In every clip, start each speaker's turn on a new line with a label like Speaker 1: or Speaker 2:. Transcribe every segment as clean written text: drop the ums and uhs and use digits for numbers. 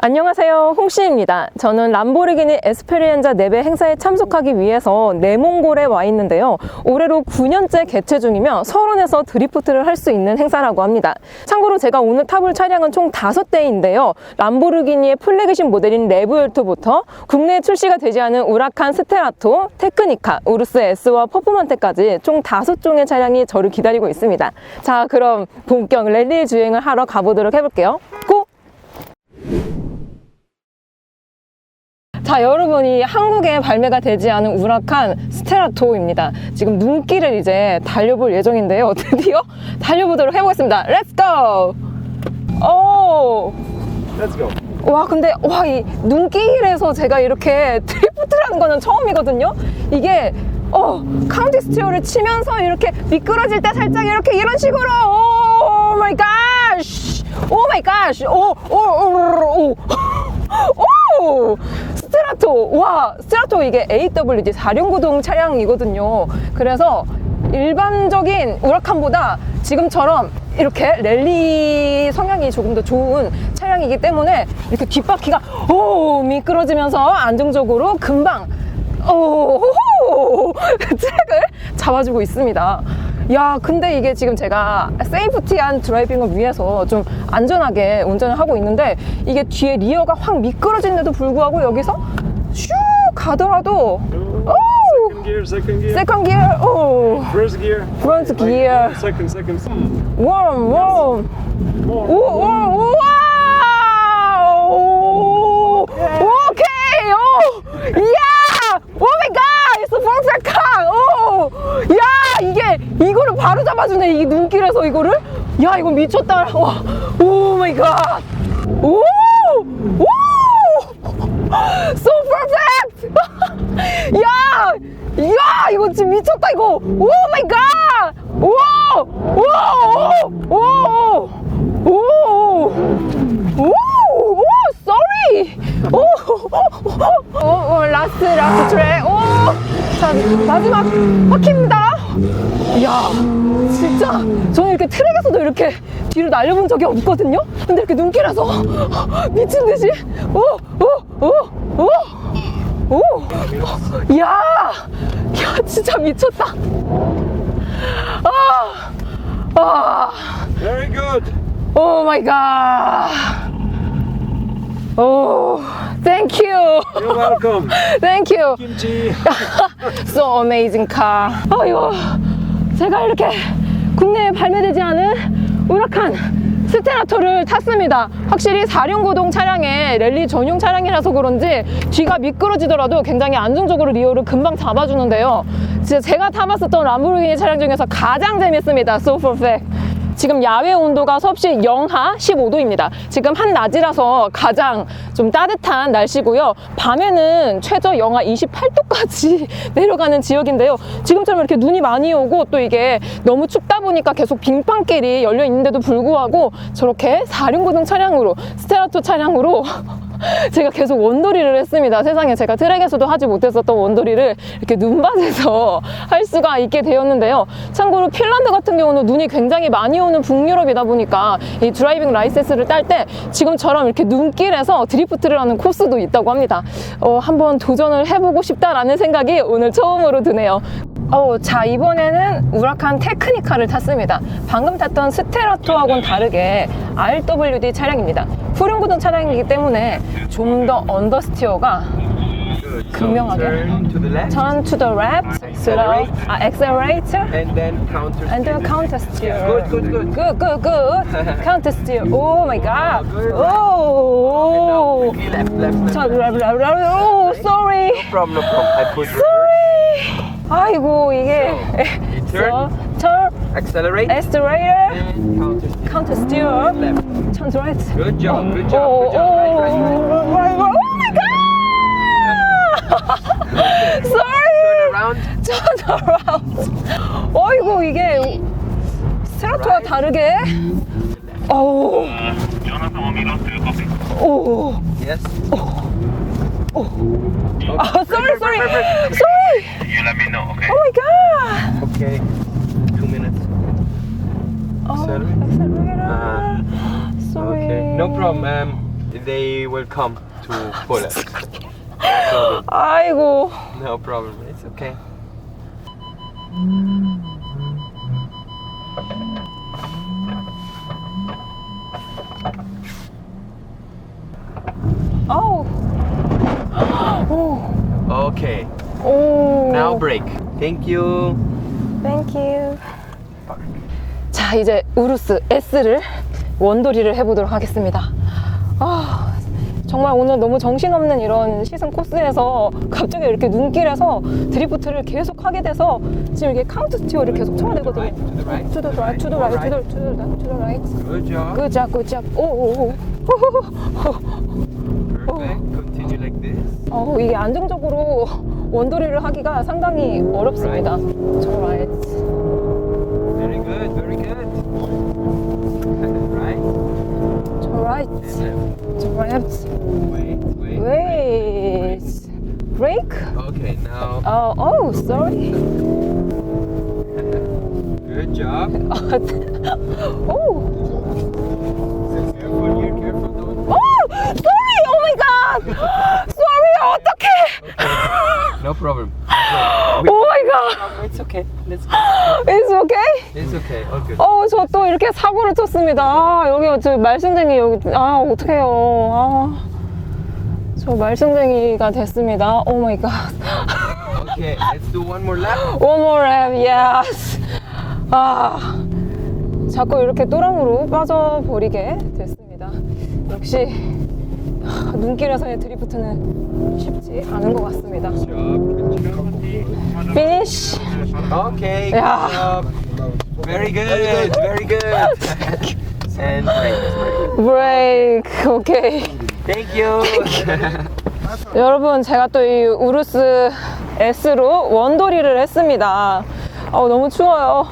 Speaker 1: 안녕하세요, 홍씨입니다. 저는 람보르기니 에스페리엔자 4배 행사에 참석하기 위해서 내몽골에 와 있는데요. 올해로 9년째 개최 중이며 설원에서 드리프트를 할 수 있는 행사라고 합니다. 참고로 제가 오늘 타볼 차량은 총 5대인데요. 람보르기니의 플래그십 모델인 레브열트부터 국내에 출시가 되지 않은 우라칸 스테라토, 테크니카, 우르스 S와 퍼포먼테까지 총 5종의 차량이 저를 기다리고 있습니다. 자, 그럼 본격 랠리 주행을 하러 가보도록 해볼게요. 고! 자, 여러분이 한국에 발매가 되지 않은 우라칸 스테라토입니다. 지금 눈길을 이제 달려볼 예정인데요. 드디어 달려보도록 해보겠습니다. Let's go! 오!
Speaker 2: Let's go.
Speaker 1: 와, 근데 이 눈길에서 제가 이렇게 드리프트라는 거는 처음이거든요. 이게 카운티 스티어를 치면서 이렇게 미끄러질 때 살짝 이렇게 이런 식으로 오 마이 갓! 오 마이 갓! 오! 스테라토! 와! 스테라토 이게 AWD 4륜구동 차량이거든요. 그래서 일반적인 우라칸보다 지금처럼 이렇게 랠리 성향이 조금 더 좋은 차량이기 때문에 이렇게 뒷바퀴가 미끄러지면서 안정적으로 금방 트랙을 잡아주고 있습니다. 야, 근데 이게 지금 제가 세이프티한 드라이빙을 위해서 좀 안전하게 운전을 하고 있는데 이게 뒤에 리어가 확 미끄러진데도 불구하고 여기서 슉 가더라도
Speaker 2: Second gear.
Speaker 1: 세컨 기어,
Speaker 2: First gear.
Speaker 1: 프론트 기어,
Speaker 2: Second.
Speaker 1: 웜. 오케이. 이야! 오 마이 갓! It's a perfect car! 야, 이거를 바로 잡아주네. 이 눈길에서 이거를. 야, 이거 미쳤다. 오 마이 갓! So perfect! 야, 이거 진짜 미쳤다, 이거. 오 마이 갓! sorry! 라스트 트랙. 자, 마지막 바퀴입니다. 이야, 진짜 저는 이렇게 트랙에서도 이렇게 뒤로 날려본 적이 없거든요. 근데 이렇게 눈길에서 미친 듯이 이야, 진짜 미쳤다.
Speaker 2: Very good.
Speaker 1: 오 마이 갓. Thank you.
Speaker 2: You're welcome.
Speaker 1: Thank you.
Speaker 2: Kimchi.
Speaker 1: So amazing car. 이거 제가 이렇게 국내에 발매되지 않은 우라칸 스테라토를 탔습니다. 확실히 4륜구동 차량의 랠리 전용 차량이라서 그런지 뒤가 미끄러지더라도 굉장히 안정적으로 리어를 금방 잡아주는데요. 진짜 제가 타봤었던 람보르기니 차량 중에서 가장 재밌습니다. So perfect. 지금 야외 온도가 섭씨 영하 15도입니다. 지금 한낮이라서 가장 좀 따뜻한 날씨고요. 밤에는 최저 영하 28도까지 내려가는 지역인데요. 지금처럼 이렇게 눈이 많이 오고 또 이게 너무 춥다 보니까 계속 빙판길이 열려 있는데도 불구하고 저렇게 4륜구동 차량으로, 스테라토 차량으로 제가 계속 원더리를 했습니다. 세상에, 제가 트랙에서도 하지 못했었던 원더리를 이렇게 눈밭에서 할 수가 있게 되었는데요. 참고로 핀란드 같은 경우는 눈이 굉장히 많이 오는 북유럽이다 보니까 이 드라이빙 라이센스를 딸 때 지금처럼 이렇게 눈길에서 드리프트를 하는 코스도 있다고 합니다. 한번 도전을 해보고 싶다라는 생각이 오늘 처음으로 드네요. 자, 이번에는 우라칸 테크니카를 탔습니다. 방금 탔던 스테라토하고는 다르게 RWD 차량입니다. 후륜구동 차량이기 때문에 좀 더 언더스티어가 극명하게.
Speaker 2: Turn to the left.
Speaker 1: Turn to the left, accelerator,
Speaker 2: And then
Speaker 1: counter steer.
Speaker 2: Good.
Speaker 1: Good. Counter steer. Oh my god. Oh.
Speaker 2: Left.
Speaker 1: Sorry.
Speaker 2: No problem. I put
Speaker 1: Sorry. 아이고, 이게.
Speaker 2: Turn.
Speaker 1: Turn.
Speaker 2: Accelerate.
Speaker 1: Accelerator.
Speaker 2: And
Speaker 1: Counter steer.
Speaker 2: left.
Speaker 1: Turn right.
Speaker 2: Good job.
Speaker 1: Oh my god. Sorry.
Speaker 2: Turn around.
Speaker 1: Turn around. 어이구, 이게 스테라토와 다르게. 오.
Speaker 2: Yes.
Speaker 1: Sorry.
Speaker 2: Perfect.
Speaker 1: Sorry.
Speaker 3: You let me know, okay?
Speaker 1: Oh my god.
Speaker 2: Okay. 2 minutes. Accelerate.
Speaker 1: Accelerator. Sorry.
Speaker 2: Okay. No problem. they will come to pull us.
Speaker 1: 아이고.
Speaker 2: No problem. It's okay.
Speaker 1: 아우. 오.
Speaker 2: Okay.
Speaker 1: 오.
Speaker 2: Now break. Thank you.
Speaker 1: Thank you. 자, 이제 우루스 S를 원도리를 해보도록 하겠습니다. 아, 정말 오늘 너무 정신없는 이런 시승 코스에서 갑자기 이렇게 눈길에서 드리프트를 계속 하게 돼서 지금 이게 카운트 스티어를 계속 쳐야 되거든요.
Speaker 2: To the right.
Speaker 1: To the right, to the right, to the right, to the right, to the right.
Speaker 2: Good job.
Speaker 1: Good job, good job. 오.
Speaker 2: Perfect. Continue like this.
Speaker 1: 이게 안정적으로 원도리를 하기가 상당히 어렵습니다. 저 right.
Speaker 2: Very good. Very good. Right.
Speaker 1: 저 right.
Speaker 2: And left.
Speaker 1: 저 left.
Speaker 2: Wait.
Speaker 1: Wait. Brake?
Speaker 2: Okay. Now.
Speaker 1: Oh, sorry.
Speaker 2: Good job.
Speaker 1: Oh.
Speaker 2: Careful here. Careful. Don't.
Speaker 1: Oh, sorry. Oh my God. Sorry. 어떡해.
Speaker 2: No problem.
Speaker 1: Oh my God.
Speaker 2: It's okay. Let's go.
Speaker 1: It's okay?
Speaker 2: It's okay. All good.
Speaker 1: 저 또 이렇게 사고를 쳤습니다. 여기 저 말썽쟁이 여기 어떡해요. 저 말썽쟁이가 됐습니다. Oh my God.
Speaker 2: Okay. Let's do one more lap.
Speaker 1: One more lap, yes. 자꾸 이렇게 또랑으로 빠져버리게 됐습니다. 역시 눈길에서의 드리프트는 쉽지 않은 것 같습니다.
Speaker 2: Good job.
Speaker 1: Finish.
Speaker 2: Okay. Good
Speaker 1: Yeah.
Speaker 2: job. Very good. Very good. And break.
Speaker 1: Break. 오케이.
Speaker 2: Thank you.
Speaker 1: 여러분, 제가 또 이 우루스 S로 원도리를 했습니다. 너무 추워요.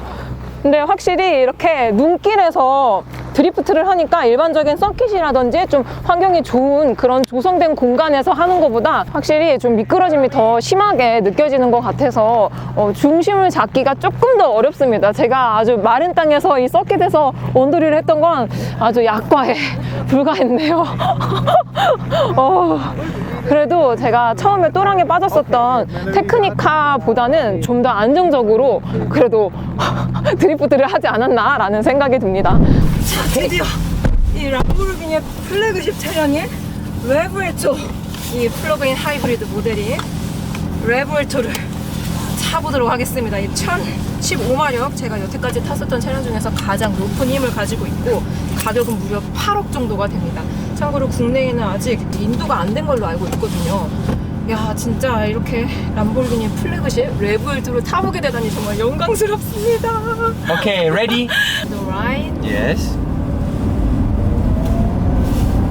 Speaker 1: 근데 확실히 이렇게 눈길에서 드리프트를 하니까 일반적인 서킷이라든지 좀 환경이 좋은 그런 조성된 공간에서 하는 것보다 확실히 좀 미끄러짐이 더 심하게 느껴지는 것 같아서 중심을 잡기가 조금 더 어렵습니다. 제가 아주 마른 땅에서 이 서킷에서 원도리를 했던 건 아주 약과에 불과했네요. 그래도 제가 처음에 또랑에 빠졌었던 테크니카보다는 좀 더 안정적으로 그래도 드리프트를 하지 않았나라는 생각이 듭니다. 자, 드디어 이 람보르기니의 플래그십 차량인 레브엘토, 이 플러그인 하이브리드 모델인 레브엘토를 타보도록 하겠습니다. 이 1015마력, 제가 여태까지 탔었던 차량 중에서 가장 높은 힘을 가지고 있고 가격은 무려 8억 정도가 됩니다. 참고로 국내에는 아직 인도가 안 된 걸로 알고 있거든요. 야, 진짜 이렇게 람보르기니 플래그십 레브엘토를 타보게 되다니 정말 영광스럽습니다.
Speaker 2: Okay. Ready?
Speaker 1: The right,
Speaker 2: Yes.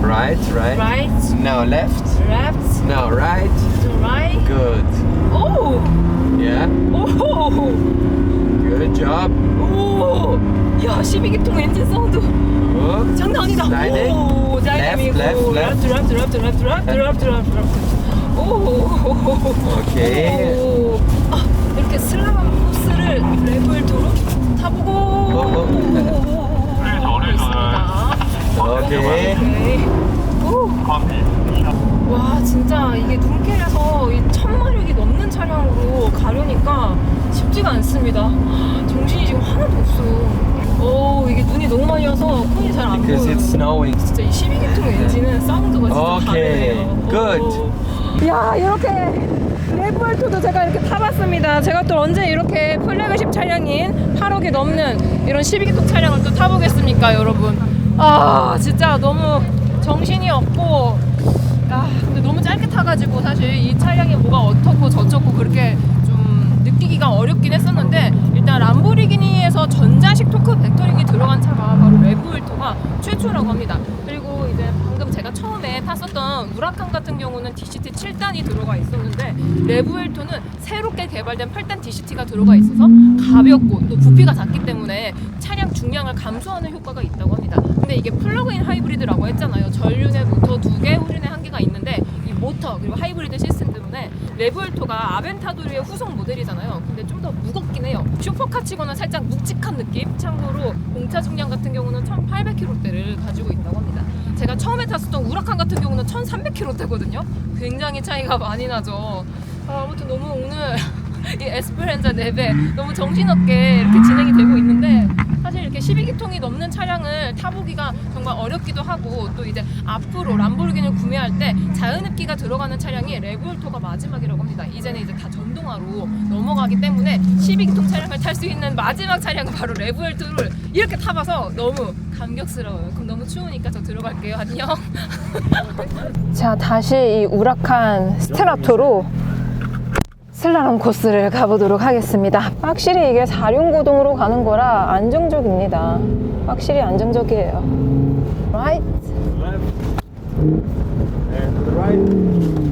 Speaker 2: Right.
Speaker 1: right,
Speaker 2: Now left.
Speaker 1: left,
Speaker 2: Now right.
Speaker 1: the right.
Speaker 2: Good.
Speaker 1: 오!
Speaker 2: Yeah.
Speaker 1: 오!
Speaker 2: Good job.
Speaker 1: 오! 야, 12기통 엔진 사운드
Speaker 2: Good.
Speaker 1: 장난 아니다.
Speaker 2: Sliding.
Speaker 1: 오, 짧음이고
Speaker 2: Left.
Speaker 1: 드랍. 오.
Speaker 2: Okay.
Speaker 1: 오. 이렇게 슬람한 코스를 레브엘토로 타보고 있습니다.
Speaker 2: Okay.
Speaker 1: 오케이. 오. 와, 진짜 이게 눈길에서 이 1000마력이 넘는 차량으로 가려니까 쉽지가 않습니다. 정신이 지금 하나도 없어. 이게 눈이 너무 많이 와서 폰이 잘 안
Speaker 2: Because
Speaker 1: 보여요.
Speaker 2: it's snowing.
Speaker 1: 진짜 이 12기통 엔진은 사운드가 진짜
Speaker 2: 오케이.
Speaker 1: 다르네요.
Speaker 2: Good.
Speaker 1: 야, 이렇게 레브엘토도 제가 이렇게 타봤습니다. 제가 또 언제 이렇게 플래그십 차량인 8억이 넘는 이런 12기통 차량을 또 타보겠습니까, 여러분? 진짜 너무 정신이 없고, 근데 너무 짧게 타가지고 사실 이 차량이 뭐가 어떻고 저쩌고 그렇게 좀 느끼기가 어렵긴 했었는데, 일단 람보르기니에서 전자식 토크 벡터링이 들어간 차가 바로 레브엘토가 최초라고 합니다. 그리고 이제 방금 제가 처음에 탔었던 우라칸 같은 경우는 DCT 7단이 들어가 있었는데, 레브엘토는 새롭게 개발된 8단 DCT가 들어가 있어서 가볍고 또 부피가 작기 때문에 차량 중량을 감소하는 효과가 있다고 합니다. 근데 이게 플러그인 하이브리드라고 했잖아요. 전륜의 모터 2개, 후륜의 1개가 있는데 이 모터 그리고 하이브리드 시스템 때문에 때문에 레브엘토가 아벤타도르의 후속 모델이잖아요. 근데 좀 더 무겁긴 해요. 슈퍼카 치고는 살짝 묵직한 느낌. 참고로 공차 중량 같은 경우는 1800kg대를 가지고 있다고 합니다. 제가 처음에 탔었던 우라칸 같은 경우는 1300kg대거든요. 굉장히 차이가 많이 나죠. 아무튼 너무 오늘 이 에스페란자 4배 너무 정신없게 이렇게 진행이 되고 있는데, 사실 이렇게 12기통이 넘는 차량을 타보기가 정말 어렵기도 하고, 또 이제 앞으로 람보르기니를 구매할 때 자연흡기가 들어가는 차량이 레브엘토가 마지막이라고 합니다. 이제는 이제 다 전동화로 넘어가기 때문에 12기통 차량을 탈 수 있는 마지막 차량은 바로 레브엘토를 이렇게 타봐서 너무 감격스러워요. 그럼 너무 추우니까 저 들어갈게요. 안녕. 자, 다시 이 우라칸 스테라토로 슬라롬 코스를 가보도록 하겠습니다. 확실히 이게 4륜구동으로 가는 거라 안정적입니다. 확실히 안정적이에요. Right.
Speaker 3: Left. And to the right.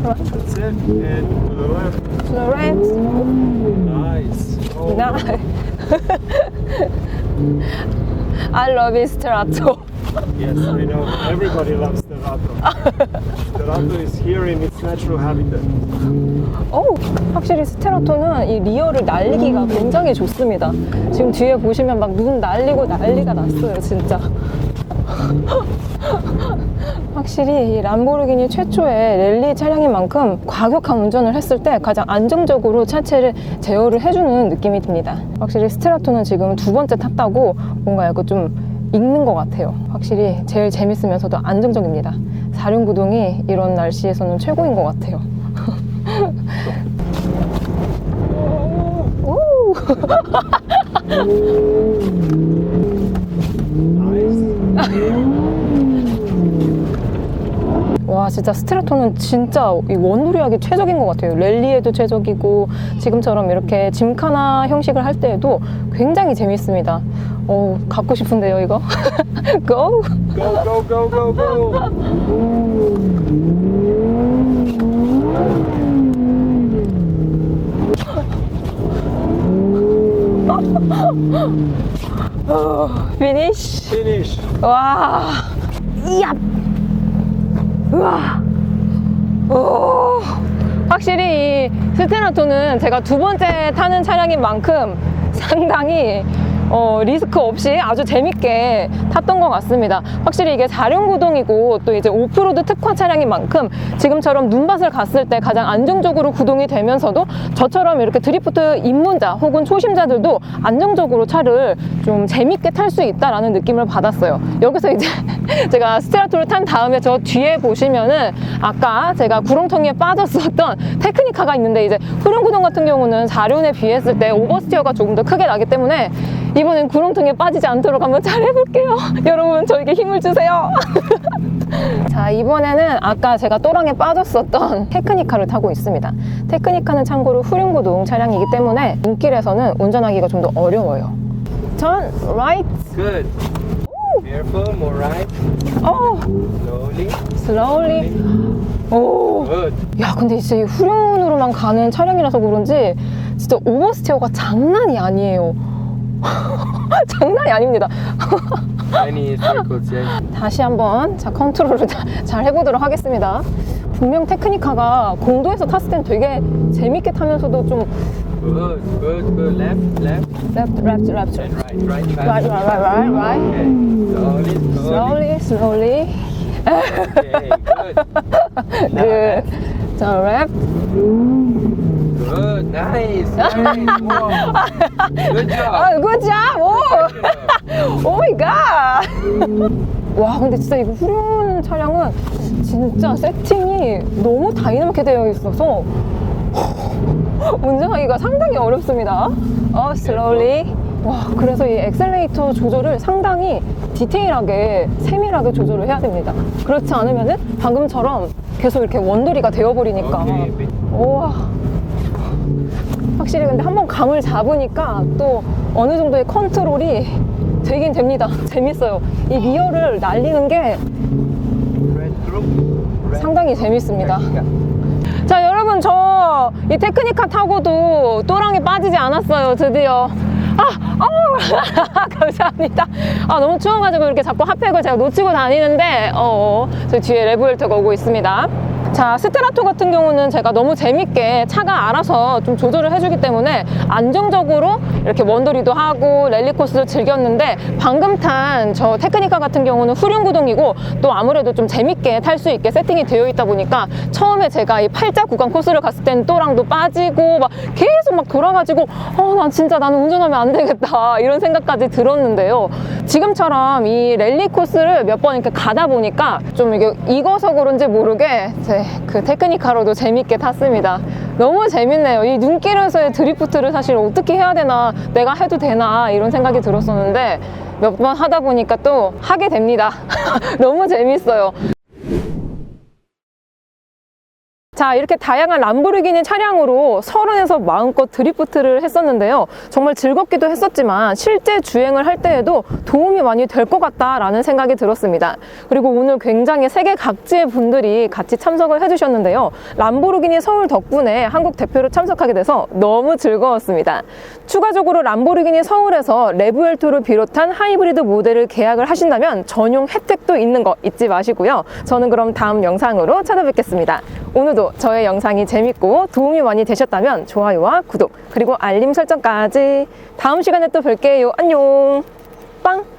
Speaker 3: That's it. And to the left.
Speaker 1: To the right.
Speaker 3: Nice. Oh,
Speaker 1: Nice. I love it, Sterato.
Speaker 3: yes, I know. Everybody loves Sterato. Sterato is here in its natural habitat.
Speaker 1: 확실히 스테라토는 이 리어를 날리기가 굉장히 좋습니다. 지금 뒤에 보시면 막 눈 날리고 난리가 났어요, 진짜. 확실히 이 람보르기니 최초의 랠리 차량인 만큼 과격한 운전을 했을 때 가장 안정적으로 차체를 제어를 해주는 느낌이 듭니다. 확실히 스테라토는 지금 두 번째 탔다고 뭔가 약간 좀 익는 것 같아요. 확실히 제일 재밌으면서도 안정적입니다. 4륜구동이 이런 날씨에서는 최고인 것 같아요. 오! 와, 진짜 스테라토는 진짜 이 원두리하기 최적인 것 같아요. 랠리에도 최적이고, 지금처럼 이렇게 짐카나 형식을 할 때에도 굉장히 재밌습니다. 갖고 싶은데요, 이거? Go!
Speaker 3: Go, go, go, go, go.
Speaker 1: Finish!
Speaker 3: Finish.
Speaker 1: 와, 이야, 우와, 오. 확실히 이 스테라토는 제가 두 번째 타는 차량인 만큼 상당히 리스크 없이 아주 재밌게 탔던 것 같습니다. 확실히 이게 4륜구동이고 또 이제 오프로드 특화 차량인 만큼 지금처럼 눈밭을 갔을 때 가장 안정적으로 구동이 되면서도 저처럼 이렇게 드리프트 입문자 혹은 초심자들도 안정적으로 차를 좀 재밌게 탈 수 있다라는 느낌을 받았어요. 여기서 이제 제가 스테라토를 탄 다음에 저 뒤에 보시면은 아까 제가 구렁텅이에 빠졌었던 테크니카가 있는데, 이제 후륜구동 같은 경우는 4륜에 비했을 때 오버스티어가 조금 더 크게 나기 때문에 이번엔 구렁텅이에 빠지지 않도록 한번 잘 해볼게요. 여러분, 저에게 힘을 주세요. 자, 이번에는 아까 제가 또랑에 빠졌었던 테크니카를 타고 있습니다. 테크니카는 참고로 후륜구동 차량이기 때문에 눈길에서는 운전하기가 좀 더 어려워요. Turn right.
Speaker 2: Good. Careful, more right. Slowly.
Speaker 1: Slowly. 오.
Speaker 2: Good.
Speaker 1: 야, 근데 진짜 이 후륜으로만 가는 차량이라서 그런지 진짜 오버스티어가 장난이 아니에요. 장난이 아닙니다.
Speaker 2: Any circles, yes.
Speaker 1: 다시 한번 자 컨트롤을 잘 해보도록 하겠습니다. 분명 테크니카가 공도에서 탔을 땐 되게 재밌게 타면서도 좀
Speaker 2: Good, good, good. Left, left,
Speaker 1: left, left, left,
Speaker 2: and right, right,
Speaker 1: right, right, right, right.
Speaker 2: Okay. Slowly, slowly.
Speaker 1: Slowly, slowly.
Speaker 2: Okay, good.
Speaker 1: Good. Turn left.
Speaker 2: Good, nice, nice. Wow. Good job.
Speaker 1: Good job. 오, 오 마이 갓. 와, 근데 진짜 이거 후륜 차량은 진짜 세팅이 너무 다이나믹하게 되어 있어서 운전하기가 상당히 어렵습니다. slowly. 와, 그래서 이 엑셀레이터 조절을 상당히 디테일하게 세밀하게 조절을 해야 됩니다. 그렇지 않으면은 방금처럼 계속 이렇게 원돌이가 되어버리니까.
Speaker 2: Okay.
Speaker 1: 우와. 확실히 근데 한번 감을 잡으니까 또 어느 정도의 컨트롤이 되긴 됩니다. 재밌어요. 이 리어를 날리는 게
Speaker 2: Red group. Red
Speaker 1: 상당히 재밌습니다. 자, 여러분, 저 이 테크니카 타고도 또랑에 빠지지 않았어요. 드디어. 감사합니다. 너무 추워가지고 이렇게 자꾸 핫팩을 제가 놓치고 다니는데, 저 뒤에 레브엘토가 오고 있습니다. 자, 스테라토 같은 경우는 제가 너무 재밌게 차가 알아서 좀 조절을 해주기 때문에 안정적으로 이렇게 원더리도 하고 랠리 코스를 즐겼는데, 방금 탄 저 테크니카 같은 경우는 후륜구동이고 또 아무래도 좀 재밌게 탈 수 있게 세팅이 되어 있다 보니까 처음에 제가 이 팔자 구간 코스를 갔을 때는 또랑도 빠지고 막 계속 막 돌아가지고 난 진짜 나는 운전하면 안 되겠다 이런 생각까지 들었는데요. 지금처럼 이 랠리 코스를 몇 번 이렇게 가다 보니까 좀 이게 익어서 그런지 모르게 제 그 테크니카로도 재밌게 탔습니다. 너무 재밌네요. 이 눈길에서의 드리프트를 사실 어떻게 해야 되나, 내가 해도 되나 이런 생각이 들었었는데 몇 번 하다 보니까 또 하게 됩니다. 너무 재밌어요. 자, 이렇게 다양한 람보르기니 차량으로 서른에서 마음껏 드리프트를 했었는데요. 정말 즐겁기도 했었지만 실제 주행을 할 때에도 도움이 많이 될 것 같다라는 생각이 들었습니다. 그리고 오늘 굉장히 세계 각지의 분들이 같이 참석을 해주셨는데요. 람보르기니 서울 덕분에 한국 대표로 참석하게 돼서 너무 즐거웠습니다. 추가적으로 람보르기니 서울에서 레브엘2를 비롯한 하이브리드 모델을 계약을 하신다면 전용 혜택도 있는 거 잊지 마시고요. 저는 그럼 다음 영상으로 찾아뵙겠습니다. 오늘도 저의 영상이 재밌고 도움이 많이 되셨다면 좋아요와 구독, 그리고 알림 설정까지. 다음 시간에 또 뵐게요. 안녕. 빵.